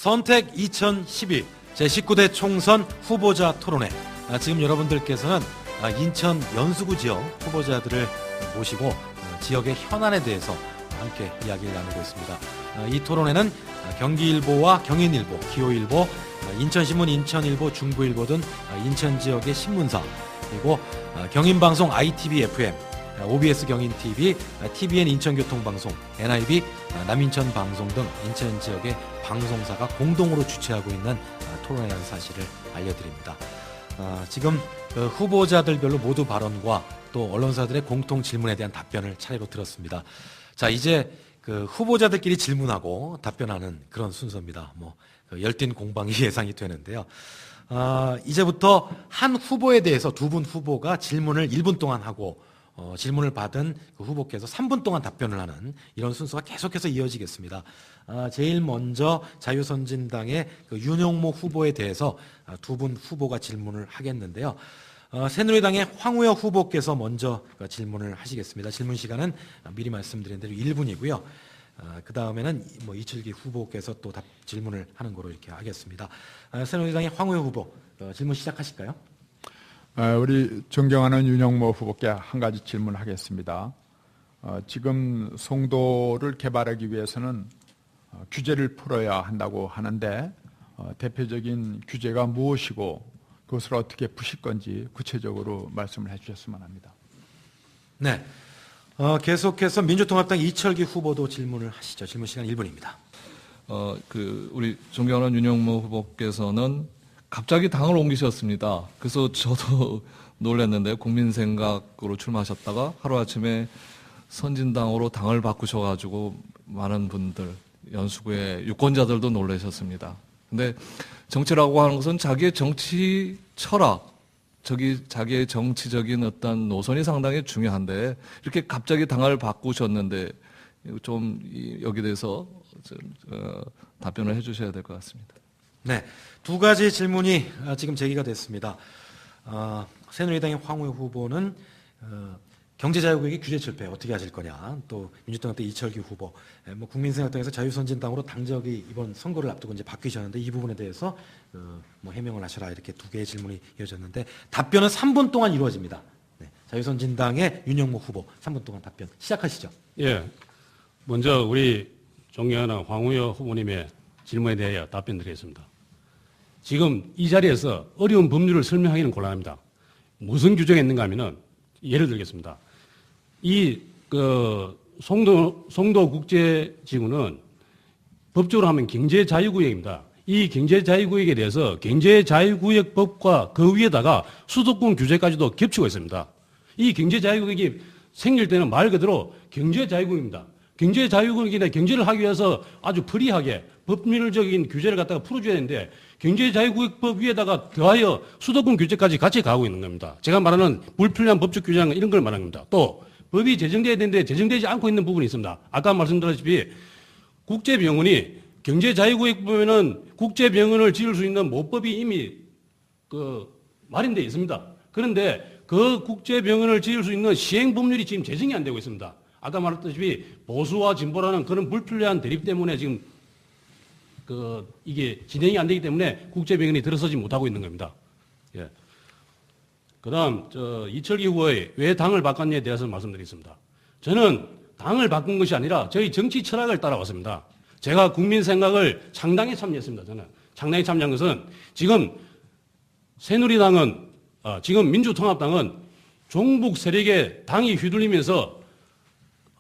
선택 2012 제19대 총선 후보자 토론회. 지금 여러분들께서는 인천 연수구 지역 후보자들을 모시고 지역의 현안에 대해서 함께 이야기를 나누고 있습니다. 이 토론회는 경기일보와 경인일보, 기호일보, 인천신문, 인천일보, 중부일보 등 인천 지역의 신문사, 그리고 경인방송 ITV FM, OBS 경인TV, TVN 인천교통방송, NIB 남인천 방송 등 인천 지역의 방송사가 공동으로 주최하고 있는 토론회라는 사실을 알려드립니다. 지금 후보자들별로 모두 발언과 또 언론사들의 공통 질문에 대한 답변을 차례로 들었습니다. 자, 이제 후보자들끼리 질문하고 답변하는 그런 순서입니다. 열띤 공방이 예상이 되는데요. 이제부터 한 후보에 대해서 두 분 후보가 질문을 1분 동안 하고 질문을 받은 그 후보께서 3분 동안 답변을 하는 이런 순서가 계속해서 이어지겠습니다. 제일 먼저 자유선진당의 윤영모 후보에 대해서 두 분 후보가 질문을 하겠는데요. 새누리당의 황우여 후보께서 먼저 질문을 하시겠습니다. 질문 시간은 미리 말씀드린 대로 1분이고요. 그 다음에는 이철기 후보께서 또 질문을 하는 거로 이렇게 하겠습니다. 새누리당의 황우여 후보 질문 시작하실까요? 우리 존경하는 윤영모 후보께 한 가지 질문하겠습니다. 지금 송도를 개발하기 위해서는 규제를 풀어야 한다고 하는데 대표적인 규제가 무엇이고 그것을 어떻게 푸실 건지 구체적으로 말씀을 해주셨으면 합니다. 네, 계속해서 민주통합당 이철기 후보도 질문을 하시죠. 질문 시간 1분입니다. 우리 존경하는 윤영모 후보께서는 갑자기 당을 옮기셨습니다. 그래서 저도 놀랐는데 국민생각으로 출마하셨다가 하루아침에 선진당으로 당을 바꾸셔가지고 많은 분들, 연수구의 유권자들도 놀라셨습니다. 근데 정치라고 하는 것은 자기의 정치 철학, 자기의 정치적인 어떤 노선이 상당히 중요한데 이렇게 갑자기 당을 바꾸셨는데 좀 여기에 대해서 답변을 해 주셔야 될 것 같습니다. 네, 두 가지 질문이 지금 제기가 됐습니다. 새누리당의 황우여 후보는 경제자유구역의 규제 철폐 어떻게 하실 거냐, 또 민주당의 이철기 후보, 국민생각당에서 자유선진당으로 당적이 이번 선거를 앞두고 이제 바뀌셨는데 이 부분에 대해서 해명을 하셔라, 이렇게 두 개의 질문이 이어졌는데 답변은 3분 동안 이루어집니다. 네, 자유선진당의 윤영모 후보 3분 동안 답변 시작하시죠. 예, 먼저 우리 존경하는 황우여 후보님의 질문에 대하여 답변드리겠습니다. 지금 이 자리에서 어려운 법률을 설명하기는 곤란합니다. 무슨 규정이 있는가 하면은 예를 들겠습니다. 송도국제지구는 법적으로 하면 경제자유구역입니다. 이 경제자유구역에 대해서 경제자유구역법과 그 위에다가 수도권 규제까지도 겹치고 있습니다. 이 경제자유구역이 생길 때는 말 그대로 경제자유구역입니다. 경제자유구역인데 경제를 하기 위해서 아주 프리하게 법률적인 규제를 갖다가 풀어줘야 되는데 경제자유구역법 위에다가 더하여 수도권 규제까지 같이 가고 있는 겁니다. 제가 말하는 불필요한 법적 규제는 이런 걸 말하는 겁니다. 또 법이 제정돼야 되는데 제정되지 않고 있는 부분이 있습니다. 아까 말씀드렸다시피 국제병원이 경제자유구역 보면은 국제병원을 지을 수 있는 모법이 이미 마련되어 있습니다. 그런데 그 국제병원을 지을 수 있는 시행법률이 지금 제정이 안 되고 있습니다. 아까 말했다시피 보수와 진보라는 그런 불필요한 대립 때문에 지금 이게 진행이 안 되기 때문에 국제병원이 들어서지 못하고 있는 겁니다. 예. 그 다음, 이철기 후보의 왜 당을 바꿨냐에 대해서 말씀드리겠습니다. 저는 당을 바꾼 것이 아니라 저희 정치 철학을 따라왔습니다. 제가 국민 생각을 창당에 참여했습니다. 저는 창당에 참여한 것은 지금 새누리당은, 지금 민주통합당은 종북 세력의 당이 휘둘리면서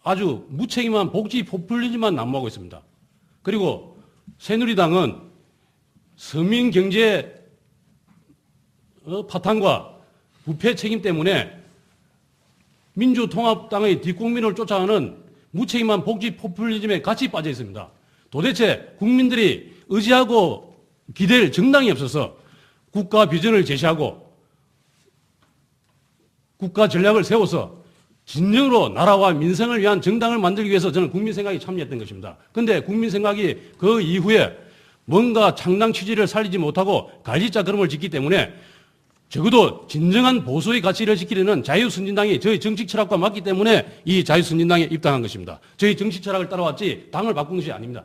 아주 무책임한 복지 포퓰리즘만 난무하고 있습니다. 그리고 새누리당은 서민 경제 파탄과 부패 책임 때문에 민주통합당의 뒷국민을 쫓아가는 무책임한 복지 포퓰리즘에 같이 빠져 있습니다. 도대체 국민들이 의지하고 기댈 정당이 없어서 국가 비전을 제시하고 국가 전략을 세워서 진정으로 나라와 민생을 위한 정당을 만들기 위해서 저는 국민생각에 참여했던 것입니다. 그런데 국민생각이 그 이후에 뭔가 창당 취지를 살리지 못하고 갈지자 걸음을 짓기 때문에 적어도 진정한 보수의 가치를 지키려는 자유선진당이 저희 정치 철학과 맞기 때문에 이 자유선진당에 입당한 것입니다. 저희 정치 철학을 따라왔지 당을 바꾼 것이 아닙니다.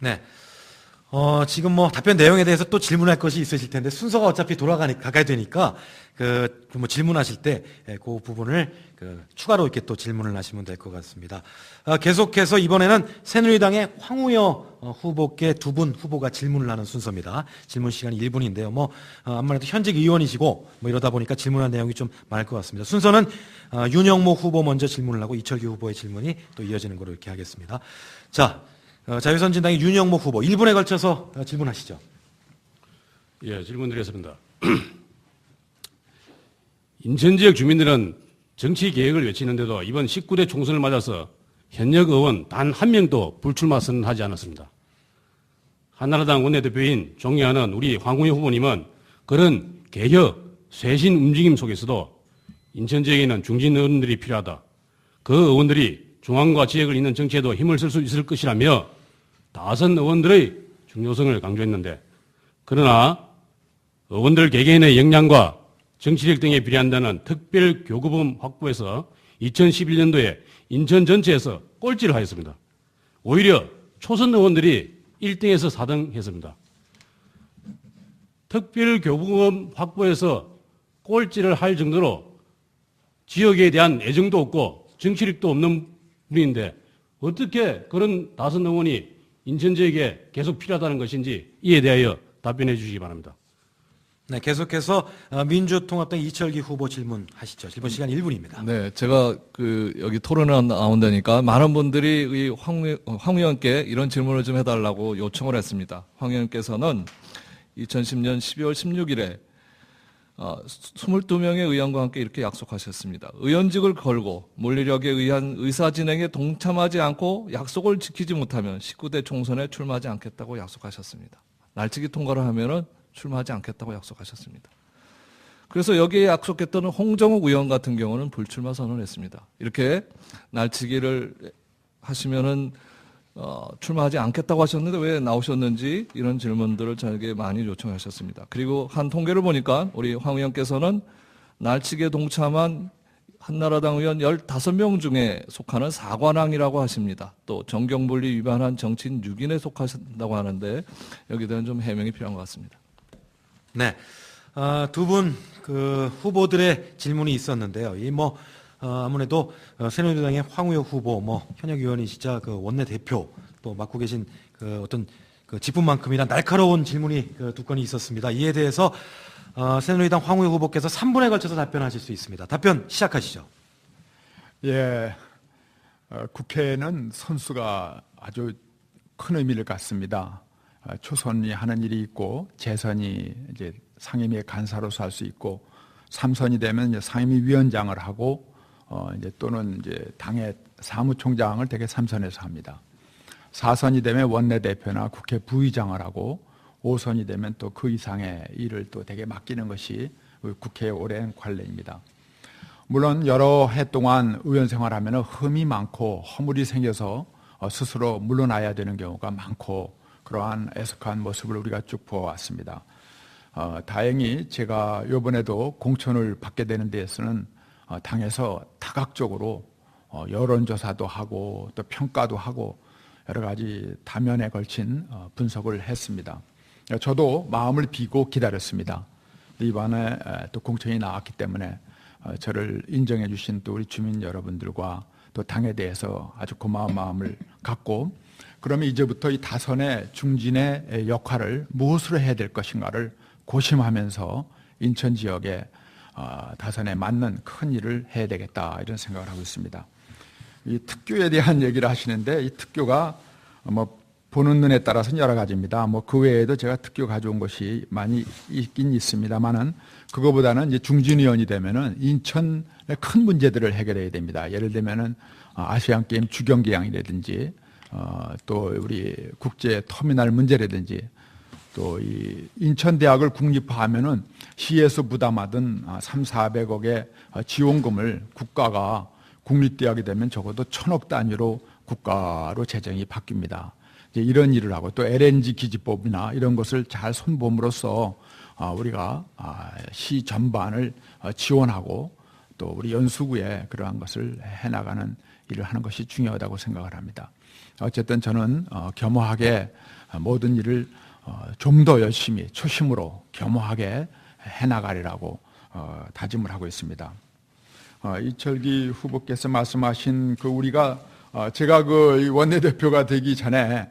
네, 지금 뭐 답변 내용에 대해서 또 질문할 것이 있으실 텐데 순서가 어차피 가까이 되니까 뭐 질문하실 때 그 부분을 추가로 이렇게 또 질문을 하시면 될 것 같습니다. 계속해서 이번에는 새누리당의 황우여 후보께 두 분 후보가 질문을 하는 순서입니다. 질문 시간이 1분인데요. 아무래도 현직 의원이시고 이러다 보니까 질문할 내용이 좀 많을 것 같습니다. 순서는 윤영모 후보 먼저 질문을 하고 이철규 후보의 질문이 또 이어지는 거로 이렇게 하겠습니다. 자, 자유선진당의 윤영모 후보 1분에 걸쳐서 질문하시죠. 예, 질문드리겠습니다. 인천 지역 주민들은 정치 개혁을 외치는데도 이번 19대 총선을 맞아서 현역 의원 단 한 명도 불출마 선언하지 않았습니다. 한나라당 원내대표인 존경하는 우리 황우여 후보님은 그런 개혁, 쇄신 움직임 속에서도 인천 지역에는 중진 의원들이 필요하다. 그 의원들이 중앙과 지역을 잇는 정치에도 힘을 쓸 수 있을 것이라며 다선 의원들의 중요성을 강조했는데, 그러나 의원들 개개인의 역량과 정치력 등에 비례한다는 특별 교구범 확보에서 2011년도에 인천 전체에서 꼴찌를 하였습니다. 오히려 초선 의원들이 1등에서 4등 했습니다. 특별 교구범 확보에서 꼴찌를 할 정도로 지역에 대한 애정도 없고 정치력도 없는 분인데 어떻게 그런 다선 의원이 인천 지역에 계속 필요하다는 것인지 이에 대하여 답변해 주시기 바랍니다. 네, 계속해서 민주통합당 이철기 후보 질문하시죠. 질문 시간 1분입니다. 네, 제가 여기 토론에 나온다니까 많은 분들이 이 황 의원께 이런 질문을 좀 해달라고 요청을 했습니다. 황 의원께서는 2010년 12월 16일에 22명의 의원과 함께 이렇게 약속하셨습니다. 의원직을 걸고 물리력에 의한 의사 진행에 동참하지 않고 약속을 지키지 못하면 19대 총선에 출마하지 않겠다고 약속하셨습니다. 날치기 통과를 하면은 출마하지 않겠다고 약속하셨습니다. 그래서 여기에 약속했던 홍정욱 의원 같은 경우는 불출마 선언을 했습니다. 이렇게 날치기를 하시면은 출마하지 않겠다고 하셨는데 왜 나오셨는지 이런 질문들을 저에게 많이 요청하셨습니다. 그리고 한 통계를 보니까 우리 황 의원께서는 날치기에 동참한 한나라당 의원 15명 중에 속하는 사관왕이라고 하십니다. 또 정경분리 위반한 정치인 6인에 속하신다고 하는데 여기에 대한 좀 해명이 필요한 것 같습니다. 네, 두 분 후보들의 질문이 있었는데요. 아무래도 새누리당의 황우여 후보, 현역 의원이시자 원내 대표 또 맡고 계신 어떤 직분만큼이나 날카로운 질문이 두 건이 있었습니다. 이에 대해서 새누리당 황우여 후보께서 3분에 걸쳐서 답변하실 수 있습니다. 답변 시작하시죠. 예, 국회는 선수가 아주 큰 의미를 갖습니다. 초선이 하는 일이 있고 재선이 이제 상임위의 간사로서 할 수 있고 3선이 되면 이제 상임위 위원장을 하고 이제 또는 이제 당의 사무총장을 대개 3선에서 합니다. 4선이 되면 원내대표나 국회 부의장을 하고 5선이 되면 또 그 이상의 일을 또 대개 맡기는 것이 국회의 오랜 관례입니다. 물론 여러 해 동안 의원 생활하면 흠이 많고 허물이 생겨서 스스로 물러나야 되는 경우가 많고 그러한 애석한 모습을 우리가 쭉 보아왔습니다. 다행히 제가 이번에도 공천을 받게 되는 데에서는 당에서 다각적으로 여론조사도 하고 또 평가도 하고 여러 가지 다면에 걸친 분석을 했습니다. 저도 마음을 비고 기다렸습니다. 이번에 또 공천이 나왔기 때문에 저를 인정해 주신 또 우리 주민 여러분들과 또 당에 대해서 아주 고마운 마음을 갖고 그러면 이제부터 이 다선의 중진의 역할을 무엇으로 해야 될 것인가를 고심하면서 인천 지역에 다선에 맞는 큰 일을 해야 되겠다 이런 생각을 하고 있습니다. 이 특교에 대한 얘기를 하시는데 이 특교가 보는 눈에 따라서는 여러 가지입니다. 그 외에도 제가 특교 가져온 것이 많이 있긴 있습니다만은 그거보다는 이제 중진위원이 되면은 인천의 큰 문제들을 해결해야 됩니다. 예를 들면은 아시안 게임 주경 개항이라든지 또 우리 국제 터미널 문제라든지 또 이 인천대학을 국립화하면은 시에서 부담하던 300~400억의 지원금을 국가가 국립대학이 되면 적어도 1000억 단위로 국가로 재정이 바뀝니다. 이제 이런 일을 하고 또 LNG 기지법이나 이런 것을 잘 손봄으로써 우리가 시 전반을 지원하고 또 우리 연수구에 그러한 것을 해나가는 일을 하는 것이 중요하다고 생각을 합니다. 어쨌든 저는 겸허하게 모든 일을 좀 더 열심히 초심으로 겸허하게 해나가리라고 다짐을 하고 있습니다. 이철기 후보께서 말씀하신 우리가 제가 원내대표가 되기 전에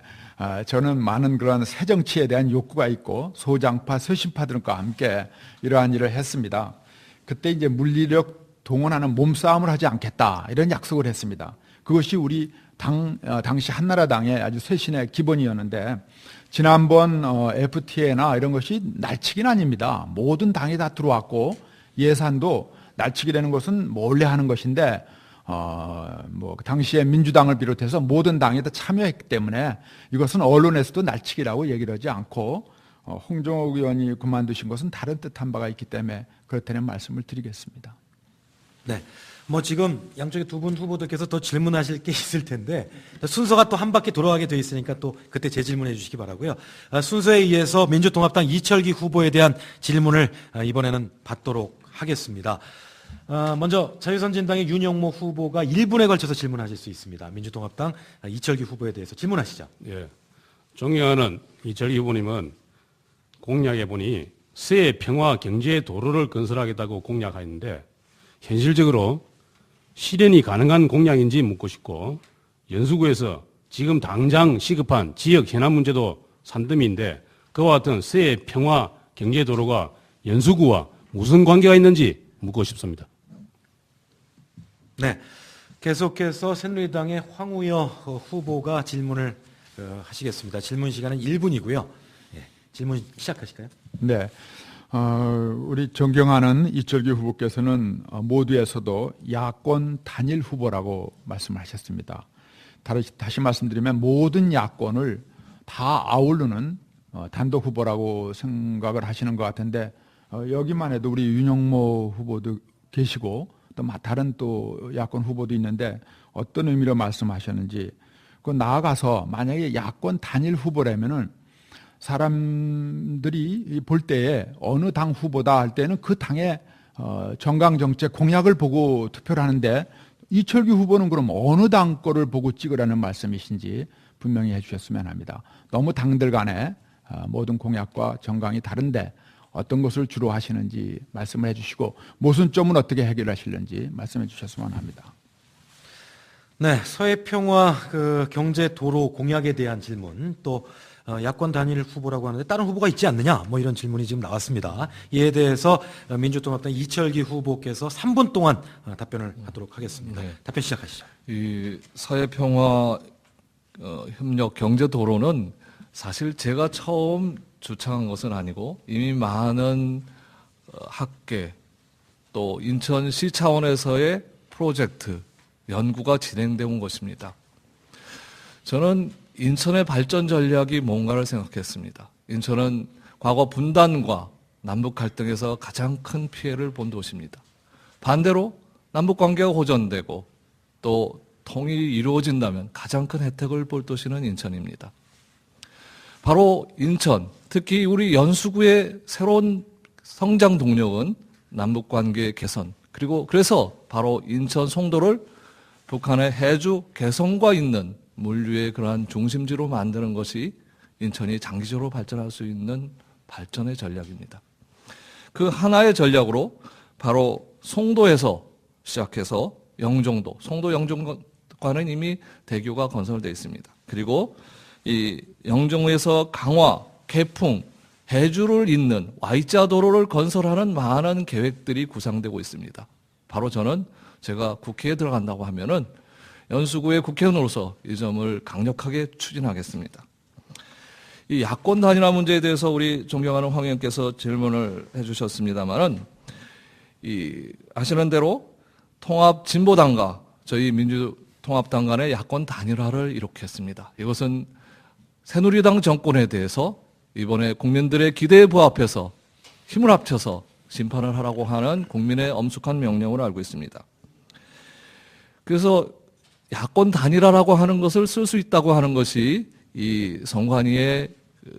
저는 많은 그런 새정치에 대한 욕구가 있고 소장파, 서신파들과 함께 이러한 일을 했습니다. 그때 이제 물리력 동원하는 몸싸움을 하지 않겠다 이런 약속을 했습니다. 그것이 우리 당시 한나라당의 아주 쇄신의 기본이었는데 지난번 FTA나 이런 것이 날치기는 아닙니다. 모든 당이 다 들어왔고 예산도 날치기 되는 것은 몰래 하는 것인데 당시에 민주당을 비롯해서 모든 당이 다 참여했기 때문에 이것은 언론에서도 날치기라고 얘기를 하지 않고 홍정욱 의원이 그만두신 것은 다른 뜻한 바가 있기 때문에 그렇다는 말씀을 드리겠습니다. 네. 지금 양쪽에 두 분 후보들께서 더 질문하실 게 있을 텐데 순서가 또 한 바퀴 돌아가게 돼 있으니까 또 그때 재질문해 주시기 바라고요. 순서에 의해서 민주통합당 이철기 후보에 대한 질문을 이번에는 받도록 하겠습니다. 먼저 자유선진당의 윤영모 후보가 1분에 걸쳐서 질문하실 수 있습니다. 민주통합당 이철기 후보에 대해서 질문하시죠. 예. 존경하는 이철기 후보님은 공약에 보니 새 평화 경제 도로를 건설하겠다고 공약하였는데 현실적으로 실현이 가능한 공약인지 묻고 싶고 연수구에서 지금 당장 시급한 지역 현안 문제도 산더미인데 그와 같은 새 평화 경제 도로가 연수구와 무슨 관계가 있는지 묻고 싶습니다. 네. 계속해서 새누리당의 황우여 후보가 질문을 하시겠습니다. 질문 시간은 1분이고요. 예, 질문 시작하실까요? 네. 우리 존경하는 이철기 후보께서는 모두에서도 야권 단일 후보라고 말씀하셨습니다. 다시 말씀드리면 모든 야권을 다 아우르는 단독 후보라고 생각을 하시는 것 같은데 여기만 해도 우리 윤영모 후보도 계시고 또 다른 또 야권 후보도 있는데 어떤 의미로 말씀하셨는지 나아가서 만약에 야권 단일 후보라면은 사람들이 볼 때에 어느 당 후보다 할 때는 그 당의 정강정책 공약을 보고 투표를 하는데 이철기 후보는 그럼 어느 당 거를 보고 찍으라는 말씀이신지 분명히 해주셨으면 합니다. 너무 당들 간에 모든 공약과 정강이 다른데 어떤 것을 주로 하시는지 말씀을 해주시고 모순점은 어떻게 해결하실는지 말씀해 주셨으면 합니다. 네, 서해평화 경제 도로 공약에 대한 질문 또 야권 단일 후보라고 하는데 다른 후보가 있지 않느냐 이런 질문이 지금 나왔습니다. 이에 대해서 민주통합당 이철기 후보께서 3분 동안 답변을 하도록 하겠습니다. 네. 답변 시작하시죠. 이 서해평화 협력 경제 도로는 사실 제가 처음 주창한 것은 아니고 이미 많은 학계 또 인천시 차원에서의 프로젝트 연구가 진행되어 온 것입니다. 저는 인천의 발전 전략이 뭔가를 생각했습니다. 인천은 과거 분단과 남북 갈등에서 가장 큰 피해를 본 도시입니다. 반대로 남북 관계가 호전되고 또 통일이 이루어진다면 가장 큰 혜택을 볼 도시는 인천입니다. 바로 인천, 특히 우리 연수구의 새로운 성장 동력은 남북 관계 개선, 그리고 그래서 바로 인천 송도를 북한의 해주 개성과 있는 물류의 그러한 중심지로 만드는 것이 인천이 장기적으로 발전할 수 있는 발전의 전략입니다. 그 하나의 전략으로 바로 송도에서 시작해서 영종도, 송도 영종과는 이미 대교가 건설되어 있습니다. 그리고 이 영종에서 강화, 개풍, 해주를 잇는 Y자 도로를 건설하는 많은 계획들이 구상되고 있습니다. 바로 저는 제가 국회에 들어간다고 하면은 연수구의 국회의원으로서 이 점을 강력하게 추진하겠습니다. 이 야권 단일화 문제에 대해서 우리 존경하는 황 의원께서 질문을 해주셨습니다만은 아시는 대로 통합 진보당과 저희 민주통합당 간의 야권 단일화를 이렇게 했습니다. 이것은 새누리당 정권에 대해서 이번에 국민들의 기대에 부합해서 힘을 합쳐서 심판을 하라고 하는 국민의 엄숙한 명령으로 알고 있습니다. 그래서 야권 단일화라고 하는 것을 쓸 수 있다고 하는 것이 이 선관위의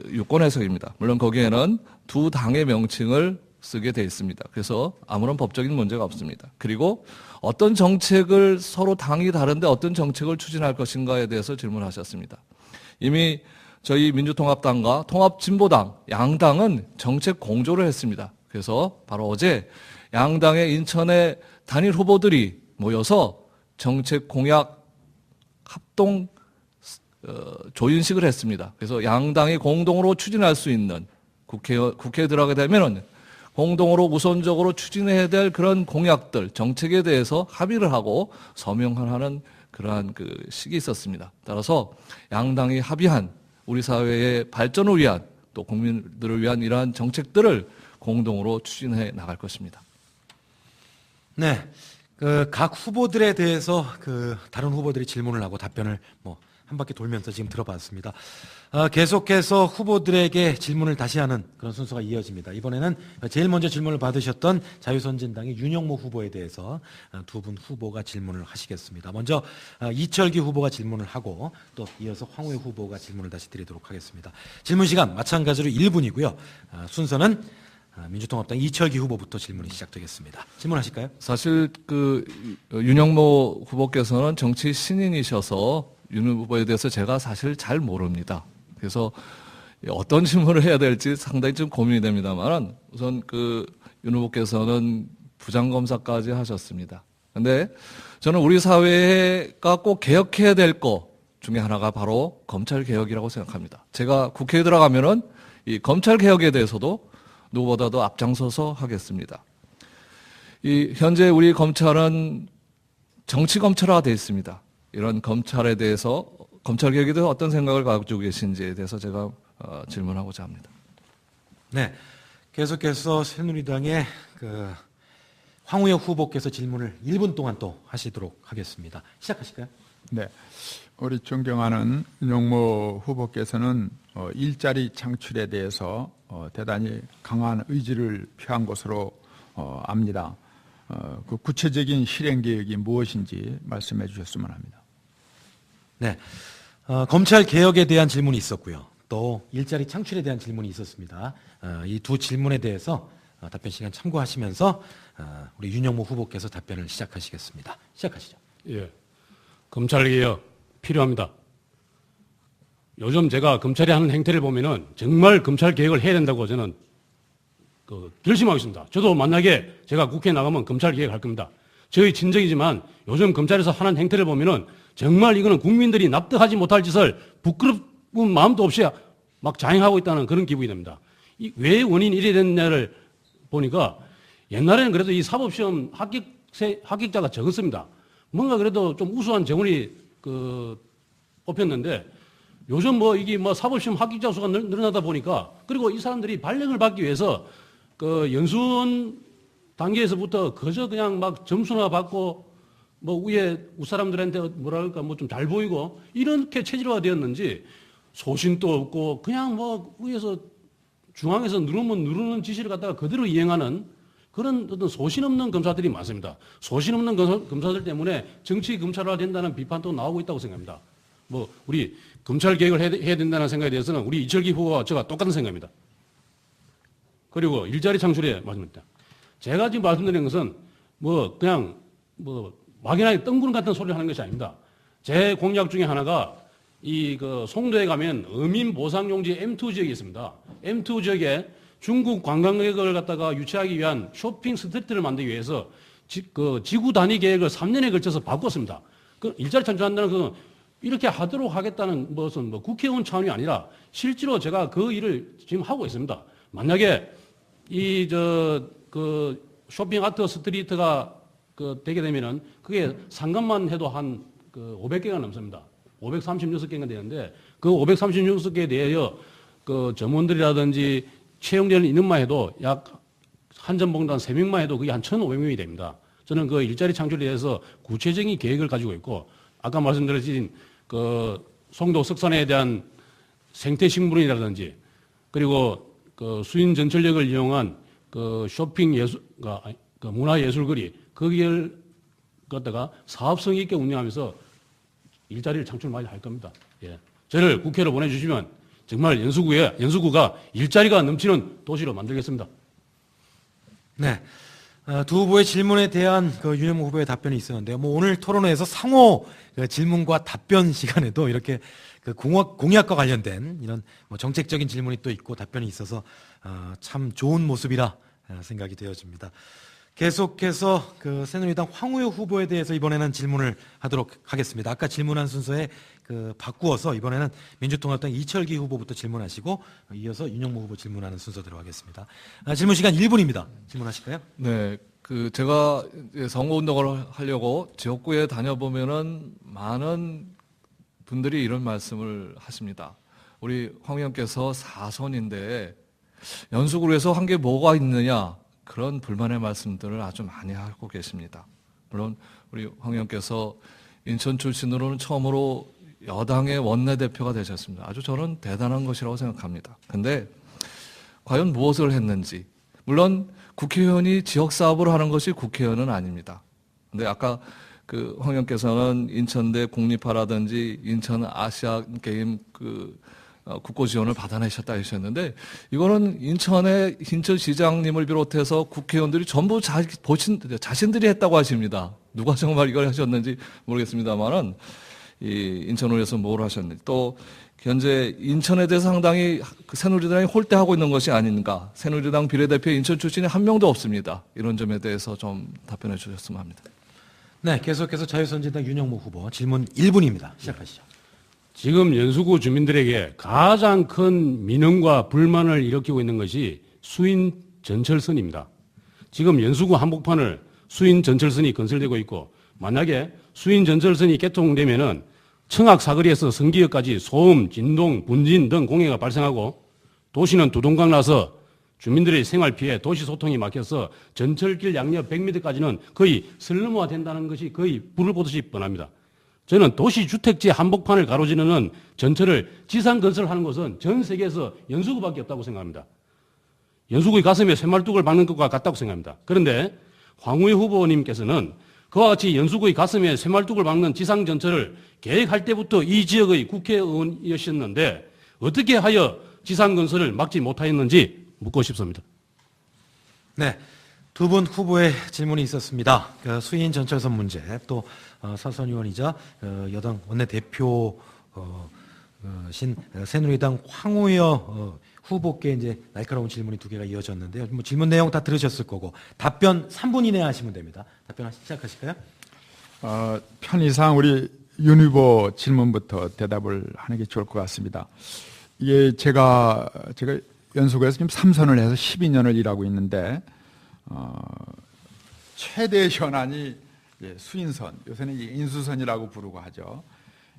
유권 해석입니다. 물론 거기에는 두 당의 명칭을 쓰게 돼 있습니다. 그래서 아무런 법적인 문제가 없습니다. 그리고 어떤 정책을 서로 당이 다른데 어떤 정책을 추진할 것인가에 대해서 질문하셨습니다. 이미 저희 민주통합당과 통합진보당 양당은 정책 공조를 했습니다. 그래서 바로 어제 양당의 인천의 단일 후보들이 모여서 정책 공약 합동 조인식을 했습니다. 그래서 양당이 공동으로 추진할 수 있는 국회에 들어가게 되면은 공동으로 우선적으로 추진해야 될 그런 공약들, 정책에 대해서 합의를 하고 서명하는 그러한 그 식이 있었습니다. 따라서 양당이 합의한 우리 사회의 발전을 위한 또 국민들을 위한 이러한 정책들을 공동으로 추진해 나갈 것입니다. 네. 각 후보들에 대해서 다른 후보들이 질문을 하고 답변을 한 바퀴 돌면서 지금 들어봤습니다. 계속해서 후보들에게 질문을 다시 하는 그런 순서가 이어집니다. 이번에는 제일 먼저 질문을 받으셨던 자유선진당의 윤영모 후보에 대해서 두 분 후보가 질문을 하시겠습니다. 먼저 이철기 후보가 질문을 하고 또 이어서 황우여 후보가 질문을 다시 드리도록 하겠습니다. 질문 시간 마찬가지로 1분이고요. 순서는 민주통합당 이철기 후보부터 질문이 시작되겠습니다. 질문하실까요? 사실 윤영모 후보께서는 정치 신인이셔서 윤 후보에 대해서 제가 사실 잘 모릅니다. 그래서 어떤 질문을 해야 될지 상당히 좀 고민이 됩니다만 우선 윤 후보께서는 부장검사까지 하셨습니다. 근데 저는 우리 사회가 꼭 개혁해야 될 것 중에 하나가 바로 검찰 개혁이라고 생각합니다. 제가 국회에 들어가면은 이 검찰 개혁에 대해서도 누구보다도 앞장서서 하겠습니다. 현재 우리 검찰은 정치 검찰화가 되어 있습니다. 이런 검찰에 대해서 검찰 개혁에 대해서 어떤 생각을 가지고 계신지에 대해서 제가 질문하고자 합니다. 네, 계속해서 새누리당의 황우여 후보께서 질문을 1분 동안 또 하시도록 하겠습니다. 시작하실까요? 네, 우리 존경하는 윤영모 후보께서는 일자리 창출에 대해서 대단히 강한 의지를 표한 것으로 압니다. 그 구체적인 실행 계획이 무엇인지 말씀해 주셨으면 합니다. 네, 검찰 개혁에 대한 질문이 있었고요. 또 일자리 창출에 대한 질문이 있었습니다. 이 두 질문에 대해서 답변 시간 참고하시면서 우리 윤영모 후보께서 답변을 시작하시겠습니다. 시작하시죠. 예, 검찰 개혁 필요합니다. 요즘 제가 검찰이 하는 행태를 보면은 정말 검찰 개혁을 해야 된다고 저는 결심하겠습니다. 저도 만약에 제가 국회에 나가면 검찰 개혁할 겁니다. 저희 친정이지만 요즘 검찰에서 하는 행태를 보면은 정말 이거는 국민들이 납득하지 못할 짓을 부끄러운 마음도 없이 막 자행하고 있다는 그런 기분이 듭니다. 왜 원인이 이래 됐냐를 보니까 옛날에는 그래도 이 사법시험 합격자가 적었습니다. 뭔가 그래도 좀 우수한 정원이 뽑혔는데 요즘 이게 사법시험 합격자 수가 늘어나다 보니까 그리고 이 사람들이 발령을 받기 위해서 연수원 단계에서부터 그저 그냥 막 점수나 받고 위에 사람들한테 뭐랄까 좀 잘 보이고 이렇게 체질화가 되었는지 소신도 없고 그냥 위에서 중앙에서 누르면 누르는 지시를 갖다가 그대로 이행하는 그런 어떤 소신 없는 검사들이 많습니다. 소신 없는 검사들 때문에 정치 검찰화 된다는 비판도 나오고 있다고 생각합니다. 우리 검찰 개혁을 해야 된다는 생각에 대해서는 우리 이철기 후보와 제가 똑같은 생각입니다. 그리고 일자리 창출에 말씀드립니다. 제가 지금 말씀드리는 것은 그냥 막연하게 뜬구름 같은 소리를 하는 것이 아닙니다. 제 공약 중에 하나가 송도에 가면 어민보상용지 M2 지역이 있습니다. M2 지역에 중국 관광객을 갖다가 유치하기 위한 쇼핑 스트리트를 만들기 위해서 지구 단위 계획을 3년에 걸쳐서 바꿨습니다. 일자리 창출한다는 것은 이렇게 하도록 하겠다는 것은 국회의원 차원이 아니라 실제로 제가 그 일을 지금 하고 있습니다. 만약에 쇼핑 아트 스트리트가 되게 되면은 그게 상관만 해도 한 500개가 넘습니다. 536개가 되는데 그 536개에 대하여 점원들이라든지 채용되는 인원만 해도 약 한전봉단 3명만 해도 그게 한 1,500명이 됩니다. 저는 그 일자리 창출에 대해서 구체적인 계획을 가지고 있고 아까 말씀드린 송도 석산에 대한 생태식물원이라든지 그리고 수인 전철역을 이용한 쇼핑 문화예술거리 거기를 갖다가 사업성 있게 운영하면서 일자리를 창출 많이 할 겁니다. 예. 저를 국회로 보내주시면 정말 연수구가 일자리가 넘치는 도시로 만들겠습니다. 네. 두 후보의 질문에 대한 그 윤영모 후보의 답변이 있었는데요. 뭐 오늘 토론회에서 상호 그 질문과 답변 시간에도 이렇게 그 공약과 관련된 이런 뭐 정책적인 질문이 또 있고 답변이 있어서 참 좋은 모습이라 생각이 되어집니다. 계속해서 그 새누리당 황우여 후보에 대해서 이번에는 질문을 하도록 하겠습니다. 아까 질문한 순서에 그 바꾸어서 이번에는 민주통합당 이철기 후보부터 질문하시고 이어서 윤영모 후보 질문하는 순서대로 하겠습니다. 질문 시간 1분입니다. 질문하실까요? 네, 제가 이제 선거운동을 하려고 지역구에 다녀보면은 많은 분들이 이런 말씀을 하십니다. 우리 황 의원께서 4선인데 연수구에서 한 게 뭐가 있느냐, 그런 불만의 말씀들을 아주 많이 하고 계십니다. 물론 우리 황 의원께서 인천 출신으로는 처음으로 여당의 원내대표가 되셨습니다. 아주 저는 대단한 것이라고 생각합니다. 근데 과연 무엇을 했는지, 물론 국회의원이 지역사업을 하는 것이 국회의원은 아닙니다. 근데 아까 황 의원께서는 인천대 국립화라든지 인천 아시아게임 국고 지원을 받아내셨다 하셨는데, 이거는 인천시장님을 비롯해서 국회의원들이 전부 자신들이 했다고 하십니다. 누가 정말 이걸 하셨는지 모르겠습니다만은, 인천을위해서 뭘 하셨는지, 또 현재 인천에 대해서 상당히 새누리당이 홀대하고 있는 것이 아닌가. 새누리당 비례대표 인천 출신이 한 명도 없습니다. 이런 점에 대해서 좀 답변해 주셨으면 합니다. 네, 계속해서 자유선진당 윤영모 후보 질문 1분입니다. 시작하시죠. 지금 연수구 주민들에게 가장 큰 민원과 불만을 일으키고 있는 것이 수인 전철선입니다. 지금 연수구 한복판을 수인 전철선이 건설되고 있고, 만약에 수인 전철선이 개통되면은 청악 사거리에서 성기역까지 소음, 진동, 분진 등 공해가 발생하고, 도시는 두동강 나서 주민들의 생활 피해, 도시 소통이 막혀서 전철길 양옆 100m까지는 거의 슬럼화 된다는 것이 거의 불을 보듯이 뻔합니다. 저는 도시주택지 한복판을 가로지르는 전철을 지상 건설하는 것은 전 세계에서 연수구밖에 없다고 생각합니다. 연수구의 가슴에 쇠말뚝을 박는 것과 같다고 생각합니다. 그런데 황우여 후보님께서는 그와 같이 연수구의 가슴에 쇠말뚝을 박는 지상 전철을 계획할 때부터 이 지역의 국회의원이셨는데 어떻게 하여 지상 건설을 막지 못하였는지 묻고 싶습니다. 네. 두 분 후보의 질문이 있었습니다. 수인 전철선 문제, 또 사선 의원이자 여당 원내대표신 새누리당 황우여 후보께 이제 날카로운 질문이 두 개가 이어졌는데요. 뭐 질문 내용 다 들으셨을 거고 답변 3분 이내에 하시면 됩니다. 답변 시작하실까요? 편의상 우리 윤 후보 질문부터 대답을 하는 게 좋을 것 같습니다. 이게 제가 연수구에서 지금 3선을 해서 12년을 일하고 있는데, 최대 현안이 수인선, 요새는 인수선이라고 부르고 하죠.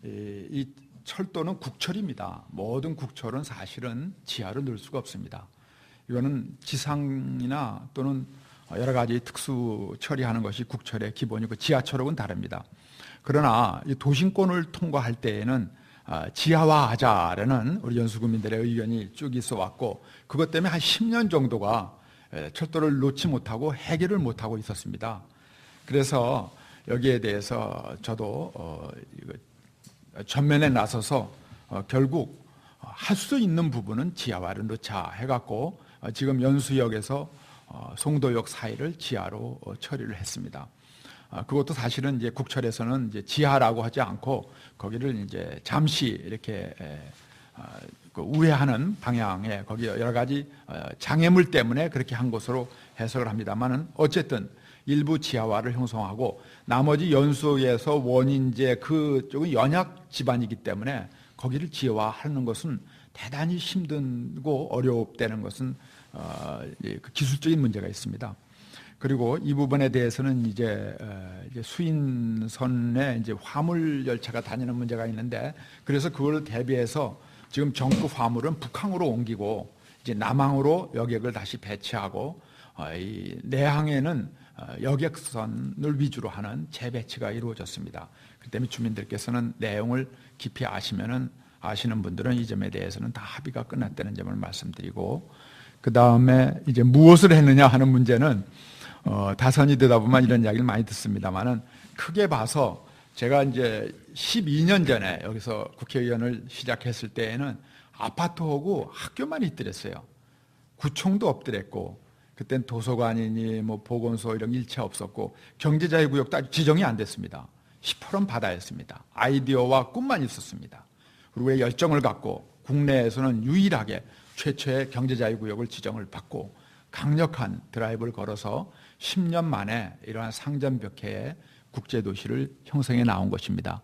이 철도는 국철입니다. 모든 국철은 사실은 지하로 넣을 수가 없습니다. 이거는 지상이나 또는 여러 가지 특수 처리하는 것이 국철의 기본이고 지하철하고는 다릅니다. 그러나 이 도심권을 통과할 때에는 지하화하자라는 우리 연수구민들의 의견이 쭉 있어 왔고, 그것 때문에 한 10년 정도가 철도를 놓지 못하고 해결을 못하고 있었습니다. 그래서 여기에 대해서 저도 전면에 나서서 결국 할 수 있는 부분은 지하화를 넣자 해갖고 지금 연수역에서 송도역 사이를 지하로 처리를 했습니다. 그것도 사실은 이제 국철에서는 이제 지하라고 하지 않고 거기를 이제 잠시 이렇게 우회하는 방향에 거기 여러 가지 장애물 때문에 그렇게 한 것으로 해석을 합니다만은 어쨌든 일부 지하화를 형성하고 나머지 연수에서 원인제 그쪽은 연약 지반이기 때문에 거기를 지하화하는 것은 대단히 힘들고 어렵다는 것은 기술적인 문제가 있습니다. 그리고 이 부분에 대해서는 이제 수인선에 이제 화물 열차가 다니는 문제가 있는데, 그래서 그걸 대비해서 지금 정급 화물은 북항으로 옮기고 이제 남항으로 여객을 다시 배치하고 이 내항에는 여객선을 위주로 하는 재배치가 이루어졌습니다. 그렇기 때문에 주민들께서는 내용을 깊이 아시는 분들은 이 점에 대해서는 다 합의가 끝났다는 점을 말씀드리고, 그 다음에 이제 무엇을 했느냐 하는 문제는 다선이 되다 보면 이런 이야기를 많이 듣습니다만은, 크게 봐서 제가 이제 12년 전에 여기서 국회의원을 시작했을 때에는 아파트하고 학교만 있더랬어요. 구청도 없더랬고, 그땐 도서관이니 뭐 보건소 이런 일체 없었고 경제자유구역도 아직 지정이 안 됐습니다. 시퍼런 바다였습니다. 아이디어와 꿈만 있었습니다. 그리고 열정을 갖고 국내에서는 유일하게 최초의 경제자유구역을 지정을 받고 강력한 드라이브를 걸어서 10년 만에 이러한 상전벽해의 국제도시를 형성해 나온 것입니다.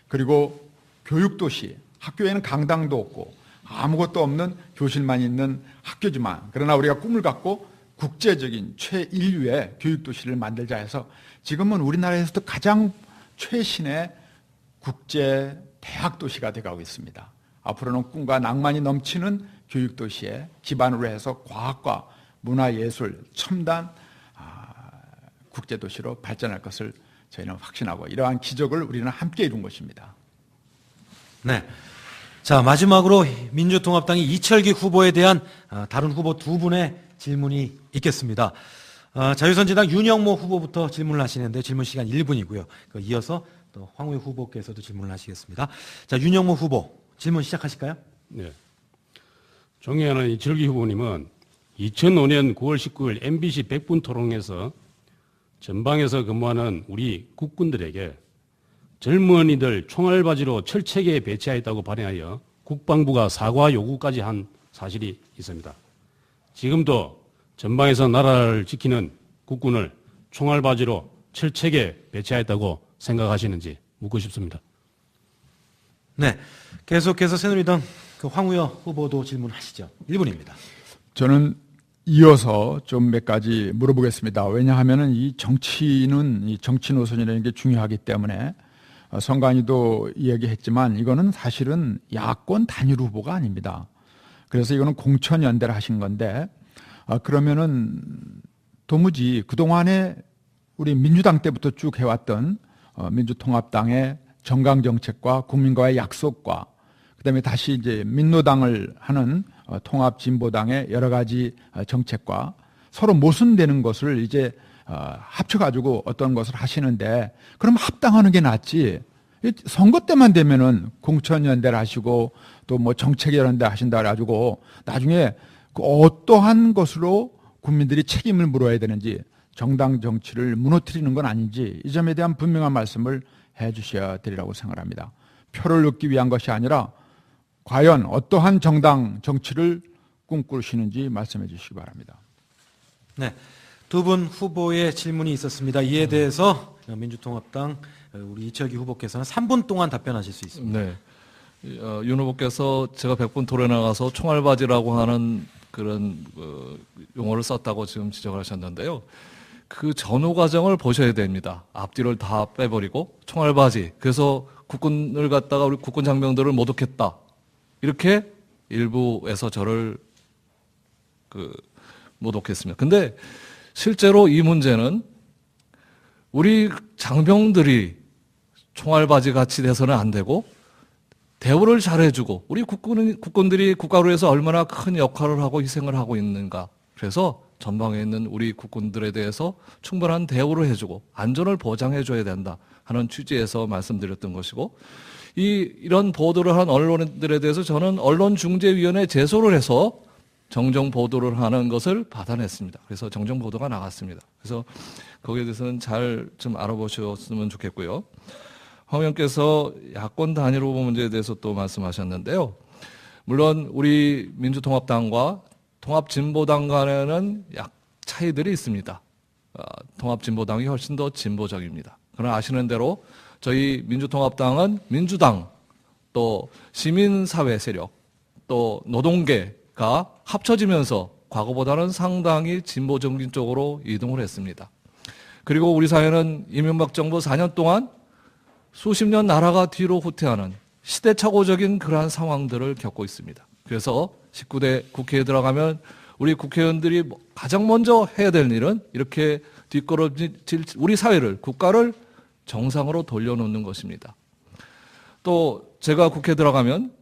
그리고 교육도시, 학교에는 강당도 없고 아무것도 없는 교실만 있는 학교지만 그러나 우리가 꿈을 갖고 국제적인 최인류의 교육도시를 만들자 해서 지금은 우리나라에서도 가장 최신의 국제 대학도시가 되어가고 있습니다. 앞으로는 꿈과 낭만이 넘치는 교육도시에 기반으로 해서 과학과 문화예술, 첨단 국제도시로 발전할 것을 저희는 확신하고 이러한 기적을 우리는 함께 이룬 것입니다. 네. 자, 마지막으로 민주통합당이 이철기 후보에 대한 다른 후보 두 분의 질문이 있겠습니다. 자유선진당 윤영모 후보부터 질문을 하시는데 질문 시간 1분이고요. 이어서 또 황우여 후보께서도 질문을 하시겠습니다. 자, 윤영모 후보 질문 시작하실까요? 네. 존경하는 이철기 후보님은 2005년 9월 19일 MBC 100분 토론에서 전방에서 근무하는 우리 국군들에게 젊은이들 총알바지로 철책에 배치하였다고 발언하여 국방부가 사과 요구까지 한 사실이 있습니다. 지금도 전방에서 나라를 지키는 국군을 총알바지로 철책에 배치하였다고 생각하시는지 묻고 싶습니다. 네. 계속해서 새누리당 황우여 후보도 질문하시죠. 1분입니다. 저는 이어서 좀 몇 가지 물어보겠습니다. 왜냐하면 이 정치는 이 정치 노선이라는 게 중요하기 때문에 성관이도 이야기했지만 이거는 사실은 야권 단일 후보가 아닙니다. 그래서 이거는 공천연대를 하신 건데 그러면은 도무지 그동안에 우리 민주당 때부터 쭉 해왔던 민주통합당의 정강정책과 국민과의 약속과 그다음에 다시 이제 민노당을 하는 통합진보당의 여러 가지 정책과 서로 모순되는 것을 이제 합쳐가지고 어떤 것을 하시는데 그럼 합당하는 게 낫지. 선거 때만 되면은 공천연대를 하시고 또 뭐 정책연대 하신다 그래가지고 나중에 그 어떠한 것으로 국민들이 책임을 물어야 되는지 정당 정치를 무너뜨리는 건 아닌지 이 점에 대한 분명한 말씀을 해 주셔야 되리라고 생각합니다. 표를 얻기 위한 것이 아니라 과연 어떠한 정당 정치를 꿈꾸시는지 말씀해 주시기 바랍니다. 네. 두 분 후보의 질문이 있었습니다. 이에 대해서 민주통합당 우리 이철기 후보께서는 3분 동안 답변하실 수 있습니다. 네. 윤 후보께서 제가 100분 토론에 나가서 총알바지라고 하는 그런 용어를 썼다고 지금 지적을 하셨는데요. 그 전후 과정을 보셔야 됩니다. 앞뒤를 다 빼버리고 총알바지. 그래서 국군을 갖다가 우리 국군 장병들을 모독했다. 이렇게 일부에서 저를 모독했습니다. 근데 실제로 이 문제는 우리 장병들이 총알바지 같이 돼서는 안 되고 대우를 잘해주고 우리 국군들이 국가를 위해서 얼마나 큰 역할을 하고 희생을 하고 있는가. 그래서 전방에 있는 우리 국군들에 대해서 충분한 대우를 해주고 안전을 보장해줘야 된다 하는 취지에서 말씀드렸던 것이고 이런 보도를 한 언론들에 대해서 저는 언론중재위원회에 제소를 해서 정정 보도를 하는 것을 받아냈습니다. 그래서 정정 보도가 나갔습니다. 그래서 거기에 대해서는 잘 좀 알아보셨으면 좋겠고요. 황 의원께서 야권 단일 후보 문제에 대해서 또 말씀하셨는데요. 물론 우리 민주통합당과 통합진보당 간에는 약 차이들이 있습니다. 통합진보당이 훨씬 더 진보적입니다. 그러나 아시는 대로 저희 민주통합당은 민주당, 또 시민사회 세력, 또 노동계가 합쳐지면서 과거보다는 상당히 진보적인 쪽으로 이동을 했습니다. 그리고 우리 사회는 이명박 정부 4년 동안 수십 년 나라가 뒤로 후퇴하는 시대착오적인 그러한 상황들을 겪고 있습니다. 그래서 19대 국회에 들어가면 우리 국회의원들이 가장 먼저 해야 될 일은 이렇게 뒷걸음질 우리 사회를, 국가를 정상으로 돌려놓는 것입니다. 또 제가 국회에 들어가면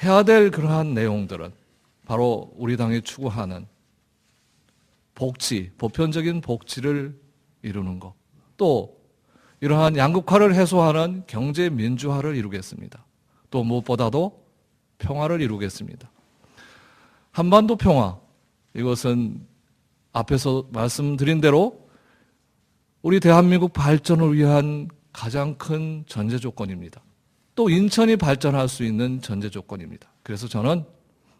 해야 될 그러한 내용들은 바로 우리 당이 추구하는 복지, 보편적인 복지를 이루는 것, 또 이러한 양극화를 해소하는 경제 민주화를 이루겠습니다. 또 무엇보다도 평화를 이루겠습니다. 한반도 평화, 이것은 앞에서 말씀드린 대로 우리 대한민국 발전을 위한 가장 큰 전제 조건입니다. 또 인천이 발전할 수 있는 전제 조건입니다. 그래서 저는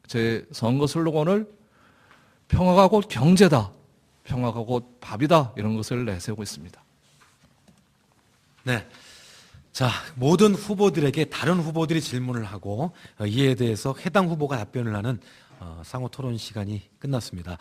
제 선거 슬로건을 평화가 곧 경제다, 평화가 곧 밥이다, 이런 것을 내세우고 있습니다. 네. 자, 모든 후보들에게 다른 후보들이 질문을 하고 이에 대해서 해당 후보가 답변을 하는 상호 토론 시간이 끝났습니다.